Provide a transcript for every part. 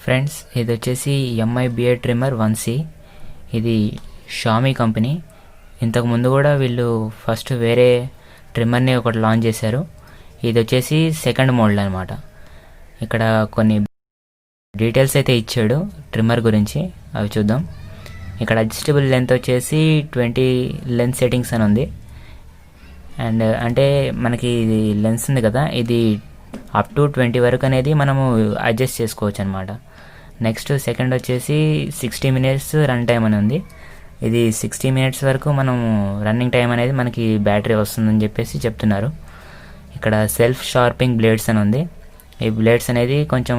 Friends, ఇది వచ్చేసి MI beard trimmer 1C. ఇది షామీ కంపెనీ. ఇంతకు ముందు కూడా వీళ్ళు ఫస్ట్ వేరే ట్రిమ్మర్ని ఒకటి లాంచ్ చేశారు. ఇది వచ్చేసి సెకండ్ మోడల్ అనమాట. ఇక్కడ కొన్ని డీటెయిల్స్ అయితే ఇచ్చాడు ట్రిమ్మర్ గురించి, అవి చూద్దాం. ఇక్కడ అడ్జస్టబుల్ లెంత్ వచ్చేసి 20 లెన్స్ సెట్టింగ్స్ అని ఉంది. అండ్ అంటే మనకి ఇది లెన్స్ ఉంది కదా, ఇది అప్ టు 20 వరకు అనేది మనము అడ్జస్ట్ చేసుకోవచ్చు అనమాట. నెక్స్ట్ సెకండ్ వచ్చేసి 60 మినిట్స్ రన్ టైం అని ఉంది. ఇది 60 మినిట్స్ వరకు మనం రన్నింగ్ టైం అనేది మనకి బ్యాటరీ వస్తుందని చెప్పేసి చెప్తున్నారు. ఇక్కడ సెల్ఫ్ షార్పింగ్ బ్లేడ్స్ అని ఉంది. ఈ బ్లేడ్స్ అనేది కొంచెం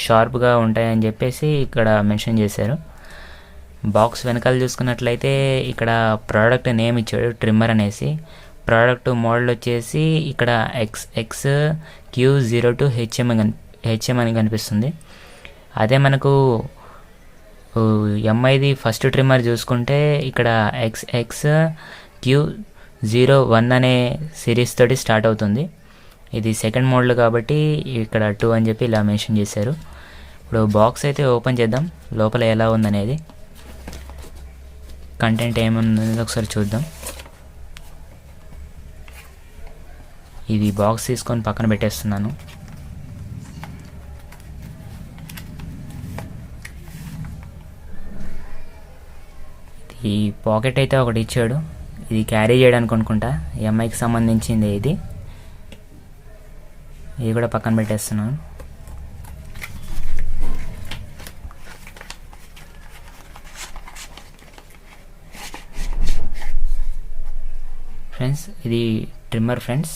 షార్ప్గా ఉంటాయని చెప్పేసి ఇక్కడ మెన్షన్ చేశారు. బాక్స్ వెనకాల చూసుకున్నట్లయితే ఇక్కడ ప్రోడక్ట్ నేమ్ ఇచ్చాడు, ట్రిమ్మర్ అనేసి. ప్రోడక్ట్ మోడల్ వచ్చేసి ఇక్కడ XXQ02HM అని కనిపిస్తుంది. అదే మనకు ఎంఐది ఫస్ట్ ట్రిమ్మర్ చూసుకుంటే ఇక్కడ XXQ01 అనే సిరీస్ తోటి స్టార్ట్ అవుతుంది. ఇది సెకండ్ మోడల్ కాబట్టి ఇక్కడ 2 అని చెప్పి ఇలా మెన్షన్ చేశారు. ఇప్పుడు బాక్స్ అయితే ఓపెన్ చేద్దాం, లోపల ఎలా ఉందనేది, కంటెంట్ ఏముంది ఒకసారి చూద్దాం. ఇది బాక్స్ తీసుకొని పక్కన పెట్టేస్తున్నాను. ఈ పాకెట్ అయితే ఒకటి ఇచ్చాడు, ఇది క్యారీ చేయడానికి అనుకుంటా, ఎంఐకి సంబంధించింది ఇది. ఇది కూడా పక్కన పెట్టేస్తున్నాను. ఫ్రెండ్స్, ఇది ట్రిమ్మర్ ఫ్రెండ్స్.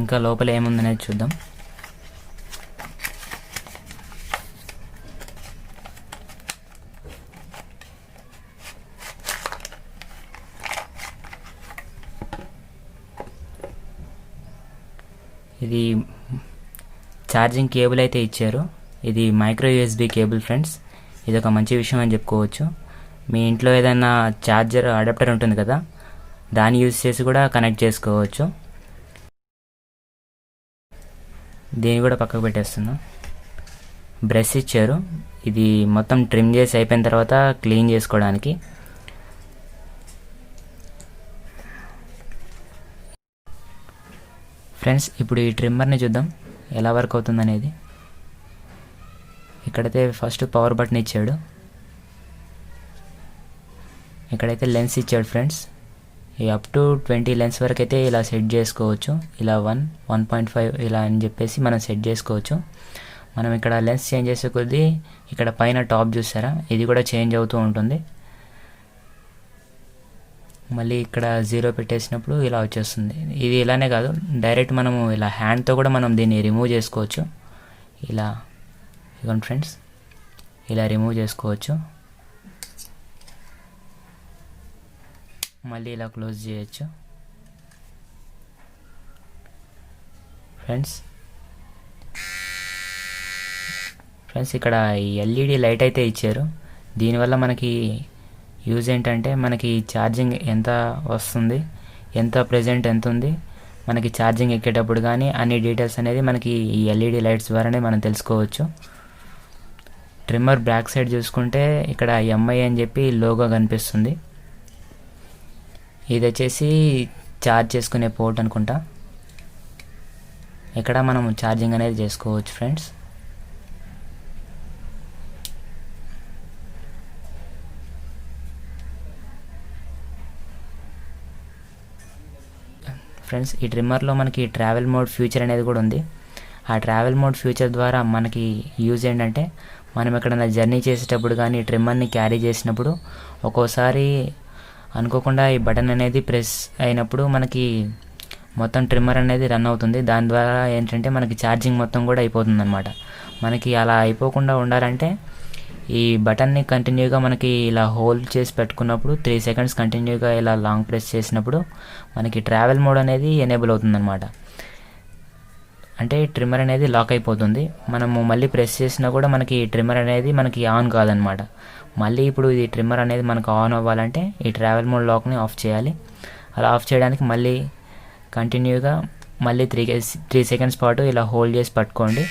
ఇంకా లోపల ఏముందనేది చూద్దాం. ఇది ఛార్జింగ్ కేబుల్ అయితే ఇచ్చారు. ఇది మైక్రో యూఎస్బి కేబుల్ ఫ్రెండ్స్. ఇది ఒక మంచి విషయం అని చెప్పుకోవచ్చు. మీ ఇంట్లో ఏదైనా ఛార్జర్ అడాప్టర్ ఉంటుంది కదా, దాన్ని యూజ్ చేసి కూడా కనెక్ట్ చేసుకోవచ్చు. దీన్ని కూడా పక్కకు పెట్టేస్తున్నా. బ్రష్ ఇచ్చారు, ఇది మొత్తం ట్రిమ్ చేసి అయిపోయిన తర్వాత క్లీన్ చేసుకోవడానికి. ఫ్రెండ్స్, ఇప్పుడు ఈ ట్రిమ్మర్ని చూద్దాం ఎలా వర్క్ అవుతుంది అనేది. ఇక్కడైతే ఫస్ట్ పవర్ బటన్ ఇచ్చాడు. ఇక్కడైతే లెన్స్ ఇచ్చాడు ఫ్రెండ్స్. ఈ అప్ టు 20 లెన్స్ వరకు అయితే ఇలా సెట్ చేసుకోవచ్చు. ఇలా 1, 1.5 ఇలా అని చెప్పేసి మనం సెట్ చేసుకోవచ్చు. మనం ఇక్కడ లెన్స్ చేంజ్ చేసే కొద్దీ ఇక్కడ పైన టాప్ చూసారా, ఇది కూడా చేంజ్ అవుతూ ఉంటుంది. మళ్ళీ ఇక్కడ 0 పెట్టేసినప్పుడు ఇలా వచ్చేస్తుంది. ఇది ఇలానే కాదు, డైరెక్ట్ మనము ఇలా హ్యాండ్తో కూడా మనం దీన్ని రిమూవ్ చేసుకోవచ్చు. ఇలా ఇదిగోండి ఫ్రెండ్స్, ఇలా రిమూవ్ చేసుకోవచ్చు. మళ్ళీ ఇలా క్లోజ్ చేయొచ్చు. ఫ్రెండ్స్ ఇక్కడ ఈ ఎల్ఈడి లైట్ అయితే ఇచ్చారు. దీనివల్ల మనకి యూజ్ ఏంటంటే మనకి ఛార్జింగ్ ఎంత వస్తుంది, ఎంత ప్రెజెంట్ ఎంత ఉంది, మనకి ఛార్జింగ్ ఎక్కేటప్పుడు కానీ అన్ని డీటెయిల్స్ అనేది మనకి ఈ ఎల్ఈడి లైట్స్ ద్వారానే మనం తెలుసుకోవచ్చు. ట్రిమ్మర్ బ్యాక్ సైడ్ చూసుకుంటే ఇక్కడ ఎంఐ అని చెప్పి లోగో కనిపిస్తుంది. ఇది వచ్చేసి ఛార్జ్ చేసుకునే పోర్ట్ అనుకుంటా. ఇక్కడ మనం ఛార్జింగ్ అనేది చేసుకోవచ్చు ఫ్రెండ్స్. ఫ్రెండ్స్, ఈ ట్రిమ్మర్లో మనకి ట్రావెల్ మోడ్ ఫ్యూచర్ అనేది కూడా ఉంది. ఆ ట్రావెల్ మోడ్ ఫ్యూచర్ ద్వారా మనకి యూజ్ ఏంటంటే మనం ఎక్కడైనా జర్నీ చేసేటప్పుడు కానీ ట్రిమ్మర్ని క్యారీ చేసినప్పుడు ఒక్కోసారి అనుకోకుండా ఈ బటన్ అనేది ప్రెస్ అయినప్పుడు మనకి మొత్తం ట్రిమ్మర్ అనేది రన్ అవుతుంది. దాని ద్వారా ఏంటంటే మనకి ఛార్జింగ్ మొత్తం కూడా అయిపోతుంది అనమాట. మనకి అలా అయిపోకుండా ఉండాలంటే ఈ బటన్ని కంటిన్యూగా మనకి ఇలా హోల్డ్ చేసి పెట్టుకున్నప్పుడు 3 సెకండ్స్ కంటిన్యూగా ఇలా లాంగ్ ప్రెస్ చేసినప్పుడు మనకి ట్రావెల్ మోడ్ అనేది ఎనేబుల్ అవుతుంది అనమాట. అంటే ట్రిమ్మర్ అనేది లాక్ అయిపోతుంది. మనము మళ్ళీ ప్రెస్ చేసినా కూడా మనకి ట్రిమ్మర్ అనేది మనకి ఆన్ కాదనమాట. మళ్ళీ ఇప్పుడు ఈ ట్రిమ్మర్ అనేది మనకు ఆన్ అవ్వాలంటే ఈ ట్రావెల్ మోడ్ లాక్ని ఆఫ్ చేయాలి. అలా ఆఫ్ చేయడానికి మళ్ళీ కంటిన్యూగా మళ్ళీ 3 సెకండ్స్ పాటు ఇలా హోల్డ్ చేసి పట్టుకోండి.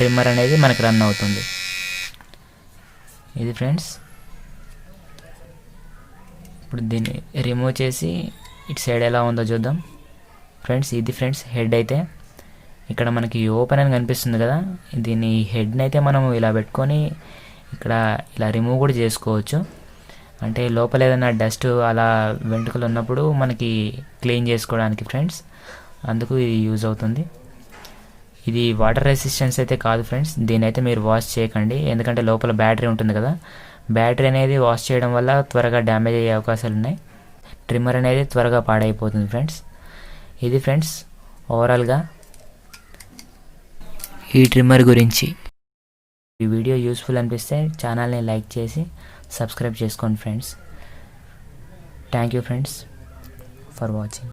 ట్రిమ్మర్ అనేది మనకి రన్ అవుతుంది. ఇది ఫ్రెండ్స్. ఇప్పుడు దీన్ని రిమూవ్ చేసి ఇటు సైడ్ ఎలా ఉందో చూద్దాం ఫ్రెండ్స్. ఇది ఫ్రెండ్స్ హెడ్. అయితే ఇక్కడ మనకి ఓపెన్ అని కనిపిస్తుంది కదా, దీన్ని హెడ్ని అయితే మనం ఇలా పెట్టుకొని ఇక్కడ ఇలా రిమూవ్ కూడా చేసుకోవచ్చు. అంటే లోపల ఏదైనా డస్ట్ అలా వెంట్రుకలు ఉన్నప్పుడు మనకి క్లీన్ చేసుకోవడానికి ఫ్రెండ్స్, అందుకు ఇది యూజ్ అవుతుంది. ఇది వాటర్ రెసిస్టెన్స్ అయితే కాదు ఫ్రెండ్స్, దీని అయితే మీరు వాష్ చేయకండి, ఎందుకంటే లోపల బ్యాటరీ ఉంటుంది కదా, బ్యాటరీ అనేది వాష్ చేయడం వల్ల త్వరగా డ్యామేజ్ అయ్యే అవకాశాలు ఉన్నాయి. ట్రిమ్మర్ అనేది త్వరగా పాడైపోతుంది ఫ్రెండ్స్. ఇది ఫ్రెండ్స్ ఓవరాల్గా ఈ ట్రిమ్మర్ గురించి. ఈ వీడియో యూస్ఫుల్ అనిపిస్తే ఛానల్ని లైక్ చేసి సబ్స్క్రైబ్ చేసుకోండి friends. Thank you friends for watching.